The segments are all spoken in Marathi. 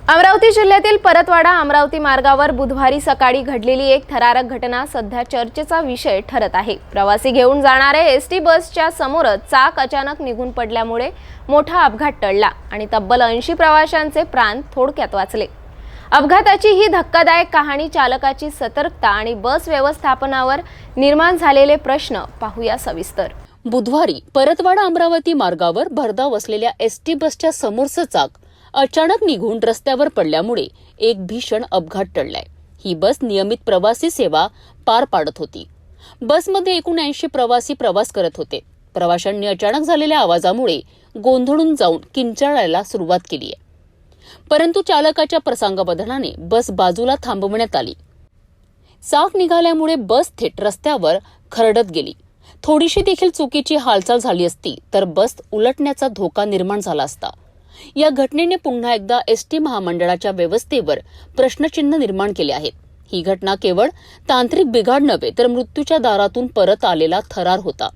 अमरावती जिल्ह्यातील परतवाडा अमरावती मार्गावर बुधवारी सकाळी घडलेली एक थरारक घटना सध्या चर्चेचा विषय ठरत आहे। प्रवासी घेऊन जाणारे एसटी बसच्या समोरच चाक अचानक निघून पडल्यामुळे मोठा अपघात टळला आणि तब्बल 80 प्रवाशांचे प्राण थोडक्यात वाचले। अपघाताची ही धक्कादायक कहाणी, चालकाची सतर्कता आणि बस व्यवस्थापनावर निर्माण झालेले प्रश्न पाहूया सविस्तर। बुधवारी परतवाडा अमरावती मार्गावर भरधाव असलेल्या एसटी बसच्या समोरचं चाक अचानक निघून रस्त्यावर पडल्यामुळे एक भीषण अपघात टळलाय। ही बस नियमित प्रवासी सेवा पार पाडत होती। बसमध्ये एकूण 80 प्रवासी प्रवास करत होते। प्रवाशांनी अचानक झालेल्या आवाजामुळे गोंधळून जाऊन किंचाळायला सुरुवात केली आहे। परंतु चालकाच्या प्रसंगावधानाने बस बाजूला थांबवण्यात आली। चाक निघाल्यामुळे बस थेट रस्त्यावर खरडत गेली। थोडीशी देखील चुकीची हालचाल झाली असती तर बस उलटण्याचा धोका निर्माण झाला असता। या घटनेने पुन्हा एकदा एसटी महामंडळाच्या व्यवस्थेवर प्रश्नचिन्ह निर्माण केले आहेत। ही घटना केवळ तांत्रिक बिघाड नव्हे तर मृत्यूच्या दारातून परत आलेला थरार होता।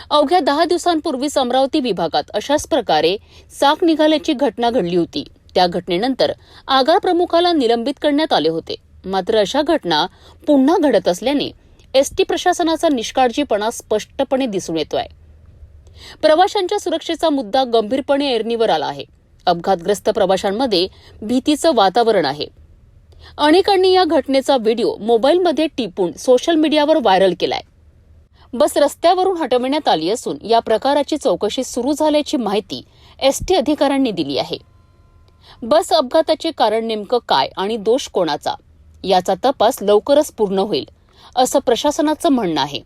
अवघ्या 10 दिवसांपूर्वीच अमरावती विभागात अशाच प्रकारे चाक निघाल्याची घटना घडली होती। त्या घटनेनंतर आगार प्रमुखाला निलंबित करण्यात आले होते। मात्र अशा घटना पुन्हा घडत असल्याने एसटी प्रशासनाचा निष्काळजीपणा स्पष्टपणे दिसून येतोय। प्रवाशांच्या सुरक्षेचा मुद्दा गंभीरपणे ऐरणीवर आला आहे। अपघातग्रस्त प्रवाशांमध्ये भीतीचं वातावरण आहे। अनेकांनी या घटनेचा व्हिडिओ मोबाईलमध्ये टिपून सोशल मीडियावर व्हायरल केलाय। बस रस्त्यावरून हटवण्यात आली असून या प्रकाराची चौकशी सुरू झाल्याची माहिती एसटी अधिकाऱ्यांनी दिली आहे। बस अपघाताचे कारण नेमकं काय आणि दोष कोणाचा याचा तपास लवकरच पूर्ण होईल असं प्रशासनाचं म्हणणं आहे।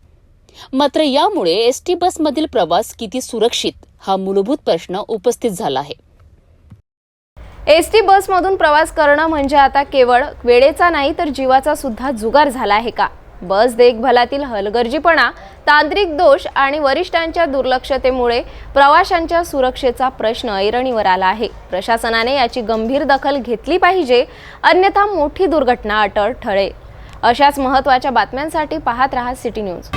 मात्र यामुळे एसटी बसमधील प्रवास किती सुरक्षित हा मूलभूत प्रश्न उपस्थित झाला आहे। एसटी बसमधून प्रवास करणं म्हणजे आता केवळ वेळेचा नाही तर जीवाचा सुद्धा जुगार झाला आहे का? बस देखभालातील हलगर्जीपणा, तांत्रिक दोष आणि वरिष्ठांच्या दुर्लक्षतेमुळे प्रवाशांच्या सुरक्षेचा प्रश्न ऐरणीवर आला आहे। प्रशासनाने याची गंभीर दखल घेतली पाहिजे, अन्यथा मोठी दुर्घटना अटळ ठरेल। अशाच महत्त्वाच्या बातम्यांसाठी पाहत रहा सिटी न्यूज।